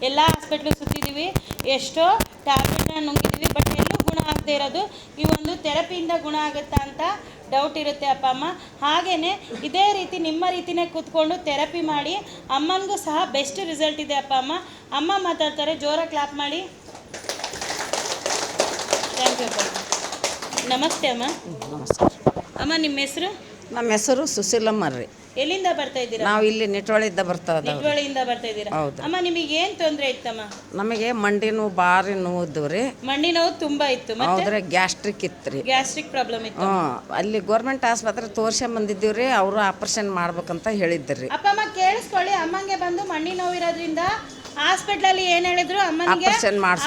ಎಲ್ಲ ಹಾಸ್ಪಿಟ್ಲಿಗೆ ಸುತ್ತಿದ್ದೀವಿ, ಎಷ್ಟೋ ಟ್ಯಾಬ್ಲೆಟ್ನ ನುಂಗಿದ್ದೀವಿ, ಬಟ್ ಎಲ್ಲೂ ಗುಣ ಆಗದೆ ಇರೋದು ಈ ಒಂದು ಥೆರಪಿಯಿಂದ ಗುಣ ಆಗುತ್ತಾ ಅಂತ ಡೌಟ್ ಇರುತ್ತೆ ಅಪ್ಪ ಅಮ್ಮ. ಹಾಗೆಯೇ ಇದೇ ರೀತಿ ನಿಮ್ಮ ರೀತಿಯೇ ಕೂತ್ಕೊಂಡು ಥೆರಪಿ ಮಾಡಿ ಅಮ್ಮನಿಗೂ ಸಹ ಬೆಸ್ಟ್ ರಿಸಲ್ಟ್ ಇದೆ ಅಪ್ಪ ಅಮ್ಮ. ಅಮ್ಮ ಮಾತಾಡ್ತಾರೆ, ಜೋರಾಗಿ ಕ್ಲಾಪ್ ಮಾಡಿ. ಥ್ಯಾಂಕ್ ಯು ಅಪ್ಪ. ನಮಸ್ತೆ ಅಮ್ಮ. ನಮಸ್ಕಾರ ಅಮ್ಮ, ನಿಮ್ಮ ಹೆಸರು? ನಮ್ಮ ಹೆಸರು ಸುಶೀಲಮ್ಮ ರೀ. ಎಲ್ಲಿಂದ ಬರ್ತಾ ಇದ್ದೀರಾ? ನಾವು ಇಲ್ಲಿ ನಿಟ್ವಳಿಯಿಂದ ಬರ್ತಾಯಿದ್ದ. ನಿಟ್ವಳಿಯಿಂದ ಬರ್ತಾ ಇದ್ದೀರಾ? ಹೌದು. ಅಮ್ಮ, ನಿಮಗೆ ಏನು ತೊಂದರೆ ಇತ್ತಮ್ಮ? ನಮಗೆ ಮಂಡಿ ನೋವು ಭಾರಿ ನೋವು ಇದ್ದವು ರೀ. ಮಂಡಿ ನೋವು ತುಂಬ ಇತ್ತು. ಹೌದ್ರಿ, ಗ್ಯಾಸ್ಟ್ರಿಕ್ ಇತ್ತು ರೀ. ಗ್ಯಾಸ್ಟ್ರಿಕ್ ಪ್ರಾಬ್ಲಮ್ ಇತ್ತು. ಅಲ್ಲಿ ಗೌರ್ಮೆಂಟ್ ಆಸ್ಪತ್ರೆ ತೋರ್ಸ್ಕೊಂಬಂದಿದ್ದೀವಿ ರೀ. ಅವರು ಆಪ್ರೇಷನ್ ಮಾಡ್ಬೇಕಂತ ಹೇಳಿದ್ರಿ. ಅಪ್ಪ ಅಮ್ಮ ಕೇಳಿಸ್ಕೊಳ್ಳಿ, ಅಮ್ಮಂಗೆ ಬಂದು ಮಂಡಿ ನೋವು ಇರೋದ್ರಿಂದ ಹಾಸ್ಪಿಟ್ಲಲ್ಲಿ ಏನು ಹೇಳಿದ್ರು, ಅಮ್ಮನಿಗೆ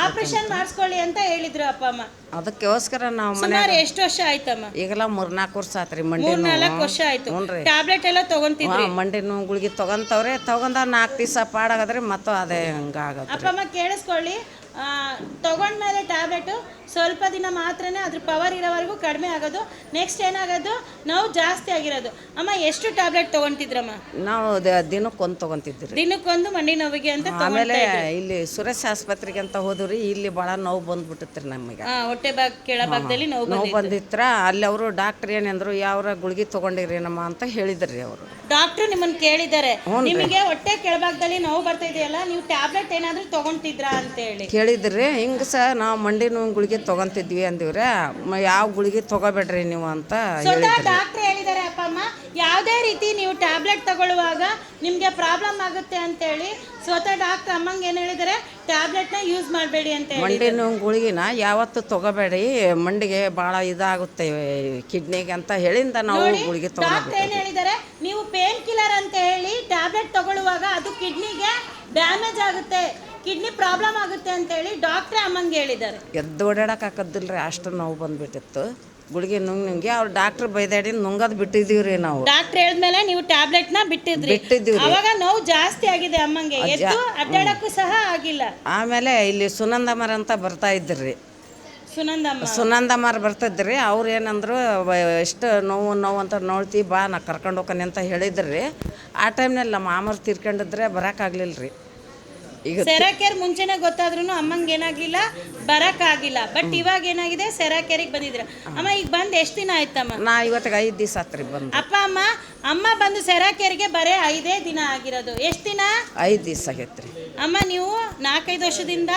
ಆಪರೇಷನ್ ಮಾಡಿಸ್ಕೊಳ್ಳಿ ಅಂತ ಹೇಳಿದ್ರು ಅಪ್ಪ ಅಮ್ಮ. ಅದಕ್ಕೋಸ್ಕರ ನಾವು ಸುಮಾರು ಎಷ್ಟು ವರ್ಷ ಆಯ್ತಮ್ಮ? ಈಗೆಲ್ಲ 3-4 ವರ್ಷ ಆತ್ರಿ. ಮಂಡಿ 3-4 ವರ್ಷ ಆಯ್ತು. ಟ್ಯಾಬ್ಲೆಟ್ ಎಲ್ಲ ತಗೊಂತಿದ್ರಿ? ಮಂಡಿ ನೋವು ಗುಳಿಗೆ ತಗೊಂತವ್ರೆ. ತಗೊಂಡ 4 ದಿವಸ ಪಾಡಾಗದ್ರಿ, ಮತ್ತು ಅದೇ ಹಂಗಾಗತ್ತೆ. ಅಪ್ಪ ಅಮ್ಮ ಕೇಳಿಸ್ಕೊಳ್ಳಿ, ತಗೊಂಡ್ಮೇಲೆ ಟ್ಯಾಬ್ಲೆಟು ಸ್ವಲ್ಪ ದಿನ ಮಾತ್ರನೇ ಅದ್ರ ಪವರ್ ಇರೋವರೆಗೂ ಕಡಿಮೆ ಆಗೋದು. ನೆಕ್ಸ್ಟ್ ಏನಾಗೋದು, ನೋವು ಜಾಸ್ತಿ ಆಗಿರೋದು. ಅಮ್ಮ, ಎಷ್ಟು ಟ್ಯಾಬ್ಲೆಟ್ ತಗೊಂತಿದ್ರಮ್ಮ? ನಾವು ದಿನಕ್ಕೊಂದು ತಗೊಂತಿದ್ರಿ. ದಿನಕ್ಕೊಂದು ಮಂಡಿ ನೋವಿಗೆ ಅಂತ. ಆಮೇಲೆ ಇಲ್ಲಿ ಸುರೇಶ್ ಆಸ್ಪತ್ರೆಗೆ ಅಂತ ಹೋದ್ರಿ. ಇಲ್ಲಿ ಭಾಳ ನೋವು ಬಂದ್ಬಿಟ್ಟಿತ್ರಿ ನಮಗೆ. ಹೊಟ್ಟೆ ಕೆಳಭಾಗದಲ್ಲಿ ನೋವು ಬಂದಿತ್ರ. ಅಲ್ಲಿ ಅವರು ಡಾಕ್ಟರ್ ಏನಂದ್ರು, ಯಾವ ಗುಳಿಗೆ ತಗೊಂಡಿರೇನಮ್ಮ ಅಂತ ಹೇಳಿದ್ರಿ. ಅವರು ಡಾಕ್ಟ್ರು ನಿಮ್ಮನ್ನು ಕೇಳಿದ್ದಾರೆ, ನಿಮಗೆ ಹೊಟ್ಟೆ ಕೆಳಭಾಗದಲ್ಲಿ ನೋವು ಬರ್ತಾ ಇದೆಯಲ್ಲ, ನೀವು ಟ್ಯಾಬ್ಲೆಟ್ ಏನಾದರೂ ತಗೊಂತಿದ್ರಾ ಅಂತ ಹೇಳಿ ಕೇಳಿದ್ರಿ. ಹಿಂಗೆ ಸಹ ನಾವು ಮಂಡಿ ನೋವು ಗುಳಿಗೆ ತಗೊಂತಿದ್ವಿ ಅಂದಿವ್ರೆ. ಯಾವ ಗುಳಿಗೆ ತಗೋಬೇಡ್ರಿ ನೀವು ಅಂತ ಡಾಕ್ಟ್ರ್ ಹೇಳಿದ್ದಾರೆ. ಅಪ್ಪ ಅಮ್ಮ, ಯಾವುದೇ ರೀತಿ ನೀವು ಟ್ಯಾಬ್ಲೆಟ್ ತಗೊಳ್ಳುವಾಗ ನಿಮಗೆ ಪ್ರಾಬ್ಲಮ್ ಆಗುತ್ತೆ ಅಂತೇಳಿ ಸ್ವತಃ ಡಾಕ್ಟರ್ ಅಮ್ಮಂಗೆ ಏನು ಹೇಳಿದ್ದಾರೆ, ಟ್ಯಾಬ್ಲೆಟ್ನ ಯೂಸ್ ಮಾಡಬೇಡಿ ಅಂತ ಹೇಳಿ. ಮಂಡಿ ನೋವು ಗುಳಿಗಿನ ಯಾವತ್ತು ತಗೋಬೇಡಿ, ಮಂಡಿಗೆ ಭಾಳ ಇದಾಗುತ್ತೆ ಕಿಡ್ನಿಗೆ ಅಂತ ಹೇಳಿಂದ ನಾವು ಗುಳಿಗೆ ಡಾಕ್ಟರ್ ಏನು ಹೇಳಿದ್ದಾರೆ, ನೀವು ಪೇನ್ ಕಿಲ್ಲರ್ ಅಂತ ಹೇಳಿ ಟ್ಯಾಬ್ಲೆಟ್ ತಗೊಳ್ಳುವಾಗ ಅದು ಕಿಡ್ನಿಗೆ ಡ್ಯಾಮೇಜ್ ಆಗುತ್ತೆ, ಕಿಡ್ನಿ ಪ್ರಾಬ್ಲಮ್ ಆಗುತ್ತೆ ಅಂತ ಹೇಳಿ ಡಾಕ್ಟ್ರೇ ಅಮ್ಮಂಗೆ ಹೇಳಿದ್ದಾರೆ. ಎದ್ದು ಓಡಾಡಕ್ಕೆ ಹಾಕೋದಿಲ್ರಿ, ಅಷ್ಟು ನೋವು ಬಂದ್ಬಿಟ್ಟಿತ್ತು. ಗುಳಿಗೆ ನುಂಗಿ ಅವ್ರು ಡಾಕ್ಟರ್ ಬೈದಾಡಿ ನುಂಗದ್ ಬಿಟ್ಟಿದೀವ್ರಿ. ನಾವು ಡಾಕ್ಟರ್ ಹೇಳಿದ್ಮೇಲೆ ನೀವು ಟ್ಯಾಬ್ಲೆಟ್ನ ಬಿಟ್ಟಿದ್ರಿ. ಅವಾಗ ನೋವು ಜಾಸ್ತಿ ಆಗಿದೆ ಅಮ್ಮಂಗೆ, ಎದ್ದು ಅಡ್ಡಾಡಕ್ಕೂ ಸಹ ಆಗಿಲ್ಲ. ಆಮೇಲೆ ಇಲ್ಲಿ ಸುನಂದಮ್ಮರ ಅಂತ ಬರ್ತಾ ಇದ್ರಿ. ಸುನಂದಮ್ಮರು ಬರ್ತಿದ್ರಿ. ಅವ್ರು ಏನಂದ್ರು, ಎಷ್ಟು ನೋವು ಅಂತ ನೋಡ್ತೀವಿ ಬಾ, ನಾ ಕರ್ಕೊಂಡು ಹೋಗ್ತಾನೆ ಅಂತ ಹೇಳಿದ್ರಿ. ಆ ಟೈಮ್ನಲ್ಲಿ ನಮ್ಮ ಮಾಮರು ತೀರ್ಕೊಂಡಿದ್ರೆ ಬರೋಕ್ಕಾಗಲಿಲ್ಲ ರೀ. ಈಗ ಸೆರಾಕೇರ್ ಮುಂಚೆನೇ ಗೊತ್ತಾದ್ರೂ ಅಮ್ಮಂಗೆ ಏನಾಗಿಲ್ಲ, ಬರೋಕ್ಕಾಗಿಲ್ಲ. ಬಟ್ ಇವಾಗ ಏನಾಗಿದೆ, ಸೆರಾಕೇರಿಗೆ ಬಂದಿದ್ರ. ಅಮ್ಮ, ಈಗ ಬಂದು ಎಷ್ಟು ದಿನ ಆಯ್ತಮ್ಮ? ನಾ ಇವತ್ತಿಗೆ 5 ದಿವಸ ಆತ್ರಿ ಬಂದು. ಅಪ್ಪ ಅಮ್ಮ ಬಂದು ಸೆರಾಕೇರಿಗೆ ಬರೇ 5 ದಿನ ಆಗಿರೋದು. ಎಷ್ಟು ದಿನ? 5 ದಿವಸ ಆಗೈತ್ರಿ. ಅಮ್ಮ, ನೀವು 4-5 ವರ್ಷದಿಂದ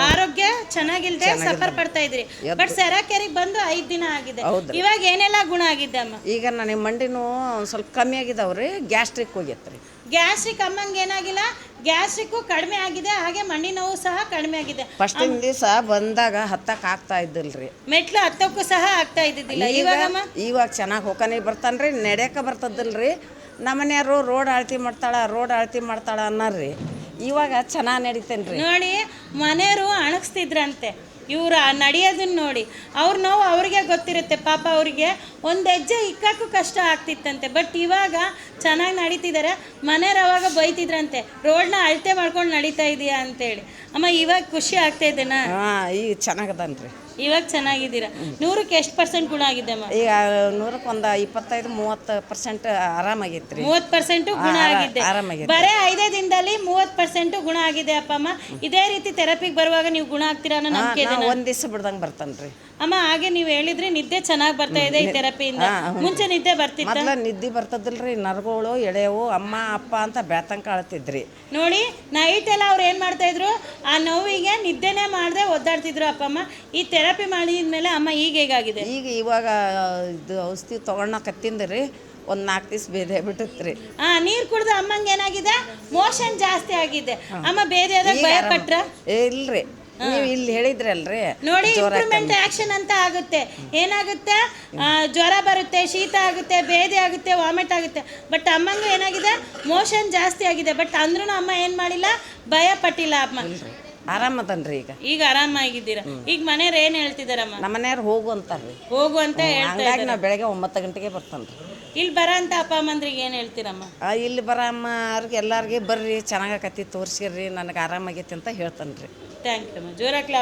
ಆರೋಗ್ಯ ಚೆನ್ನಾಗಿಲ್ದೆ ಸಫರ್ ಪಡ್ತಾ ಇದ್ರಿ. ಬಟ್ ಸೆರಾಕೇರಿಗೆ ಬಂದು 5 ದಿನ ಆಗಿದೆ. ಇವಾಗ ಏನೆಲ್ಲ ಗುಣ ಆಗಿದೆ ಅಮ್ಮ? ಈಗ ನನಗೆ ಮಂಡಿ ನೋವು ಸ್ವಲ್ಪ ಕಮ್ಮಿ ಆಗಿದಾವ್ರಿ. ಗ್ಯಾಸ್ಟ್ರಿಕ್ ಹೋಗೈತ್ರಿ. ಗ್ಯಾಸ್ಟ್ರಿಕ್ ಅಮ್ಮಂಗೆ ಏನಾಗಿಲ್ಲ, ಗ್ಯಾಸ್ಟ್ರಿಕ್ಕು ಕಡಿಮೆ ಆಗಿದೆ, ಹಾಗೆ ಮಂಡಿ ನೋವು ಸಹ ಕಡಿಮೆ ಆಗಿದೆ. ಫಸ್ಟಿನ ದಿವಸ ಬಂದಾಗ ಹತ್ತಕ್ಕೆ ಆಗ್ತಾ ಇದ್ದಿಲ್ರಿ, ಮೆಟ್ಲು ಹತ್ತಕ್ಕೂ ಸಹ ಆಗ್ತಾ ಇದ್ದಿದ್ದಿಲ್ಲ. ಇವಾಗ ಚೆನ್ನಾಗಿ ಹೋಗನೆ ಬರ್ತಾನ್ರಿ, ನಡೆಯಕ್ಕೆ ಬರ್ತದಿಲ್ರಿ. ನಮ್ಮನೆಯವರು ರೋಡ್ ಅಳತಿ ಮಾಡ್ತಾಳ ಅನ್ನೋರಿ. ಇವಾಗ ಚೆನ್ನಾಗಿ ನಡೀತೇನ್ರಿ. ನೋಡಿ, ಮನೆಯವರು ಅಣಗಿಸ್ತಿದ್ರಂತೆ, ಇವ್ರು ನಡೆಯೋದನ್ನ ನೋಡಿ ಅವ್ರ ನೋವು ಅವ್ರಿಗೆ ಗೊತ್ತಿರುತ್ತೆ. ಪಾಪ ಅವ್ರಿಗೆ ಒಂದು ಹೆಜ್ಜೆ ಇಕ್ಕಕ್ಕೂ ಕಷ್ಟ ಆಗ್ತಿತ್ತಂತೆ. ಬಟ್ ಇವಾಗ ಚೆನ್ನಾಗಿ ನಡೀತಿದ್ದಾರೆ. ಮನೆಯವ್ರು ಅವಾಗ ಬೈತಿದ್ರಂತೆ, ರೋಡ್ನ ಅಳತೆ ಮಾಡ್ಕೊಂಡು ನಡೀತಾ ಇದೆಯಾ ಅಂತೇಳಿ. ಅಮ್ಮ, ಇವಾಗ ಖುಷಿ ಆಗ್ತಾ ಇದೆನಾ? ಈಗ ಚೆನ್ನಾಗದನ್ರಿ. ಇವಾಗ ಚೆನ್ನಾಗಿದ್ದೀರಾ? 100ಕ್ಕೆ ಎಷ್ಟು % ಗುಣ ಆಗಿದೆ ಅಮ್ಮ? ಈಗ 100ಕ್ಕೆ ಒಂದು 25-30% ಆರಾಮಾಗೈತ್ರಿ. 30% ಗುಣ ಆಗಿದೆ. ಬರೇ 5 ದಿನದಲ್ಲಿ 30% ಗುಣ ಆಗಿದೆ ಅಪ್ಪ ಅಮ್ಮ. ಇದೇ ರೀತಿ ಥೆರಪಿಗೆ ಬರುವಾಗ ನೀವು ಗುಣ ಆಗ್ತೀರಾ ಅನ್ನೋ ನಂಬಿಕೆ ಇದೆ? ಒಂದು ದಿವಸ ಬಿಡ್ದಂಗೆ ಬರ್ತಾನ್ರಿ ಅಮ್ಮ. ಹಾಗೆ ನೀವು ಹೇಳಿದ್ರಿ ನಿದ್ದೆ ಚೆನ್ನಾಗಿ ಬರ್ತಾ ಇದೆ ಈ ಥೆರಪಿಯಿಂದ. ಮುಂಚೆ ನಿದ್ದೆ ಬರ್ತಿತ್ತು? ಮೊದಲ ನಿದ್ದೆ ಬರ್ತದಿಲ್ರಿ. ನರಗಳು ಎಳೆವು ಅಮ್ಮ ಅಪ್ಪ ಅಂತ ಬೆಳ್ತಂಕ ಅಳ್ತಿದ್ರಿ. ನೋಡಿ, ನೈಟ್ ಎಲ್ಲ ಅವ್ರು ಏನು ಮಾಡ್ತಾ ಇದ್ರು, ಆ ನೋವಿಗೆ ನಿದ್ದೆನೇ ಮಾಡದೆ ಒದ್ದಾಡ್ತಿದ್ರು ಅಪ್ಪ ಅಮ್ಮ. ಈ ಥೆರಪಿ ಮಾಡಿದ್ಮೇಲೆ ಅಮ್ಮ ಈಗ ಹೇಗಾಗಿದೆ? ಇವಾಗ ಇದು ಔಷಧಿ ತೊಗೊಳಕತ್ತಿಂದ್ರಿ. ಒಂದು 4 ದಿವಸ ಬೇದೆ ಬಿಟ್ಟತ್ರಿ. ನೀರು ಕುಡ್ದು ಅಮ್ಮಂಗೆ ಏನಾಗಿದೆ, ಮೋಷನ್ ಜಾಸ್ತಿ ಆಗಿದೆ. ಅಮ್ಮ, ಬೇರೆ ಆದಾಗ ಭಯ ಪಟ್ರ? ಇಲ್ರಿ, ನೀವು ಇಲ್ಲಿ ಹೇಳಿದ್ರಲ್ರಿ. ನೋಡಿ, ಇಂಪ್ರೂವ್ಮೆಂಟ್ ಆಕ್ಷನ್ ಅಂತ ಆಗುತ್ತೆ. ಏನಾಗುತ್ತೆ, ಜ್ವರ ಬರುತ್ತೆ, ಶೀತ ಆಗುತ್ತೆ, ಬೇದೆ ಆಗುತ್ತೆ, ವಾಮಿಟ್ ಆಗುತ್ತೆ. ಬಟ್ ಅಮ್ಮಂಗೆ ಏನಾಗಿದೆ, ಮೋಷನ್ ಜಾಸ್ತಿ ಆಗಿದೆ. ಬಟ್ ಅಂದ್ರೂ ಅಮ್ಮ ಏನು ಮಾಡಿಲ್ಲ, ಭಯ ಪಟ್ಟಿಲ್ಲ. ಅಮ್ಮ ಆರಾಮದನ್ರಿ. ಈಗ ಆರಾಮಾಗಿದ್ದೀರಾ? ಈಗ ಮನೆಯವ್ರು ಏನು ಹೇಳ್ತಿದಾರಮ್ಮ? ನಮ್ಮ ಮನೆಯವ್ರು ಹೋಗು ಅಂತಾರ್ರಿ. ಹೋಗು ಅಂತ ಹೇಳ್ತಾರೆ. ನಾವು ಬೆಳಗ್ಗೆ 9 ಗಂಟೆಗೆ ಬರ್ತಾನ್ರಿ. ಇಲ್ಲಿ ಬರ ಅಂತ ಅಪ್ಪ ಅಮ್ಮಂದ್ರಿಗೆ ಏನು ಹೇಳ್ತೀರಮ್ಮ? ಇಲ್ಲಿ ಬರ ಅಮ್ಮವ್ರಿಗೆ ಎಲ್ಲರಿಗೆ ಬರ್ರಿ, ಚೆನ್ನಾಗಕತ್ತಿ, ತೋರಿಸಿರ್ರಿ, ನನಗೆ ಆರಾಮಾಗೈತಿ ಅಂತ ಹೇಳ್ತಾನ್ರಿ. ಥ್ಯಾಂಕ್ ಯು ಅಮ್ಮ. ಜೋರಾಗಿ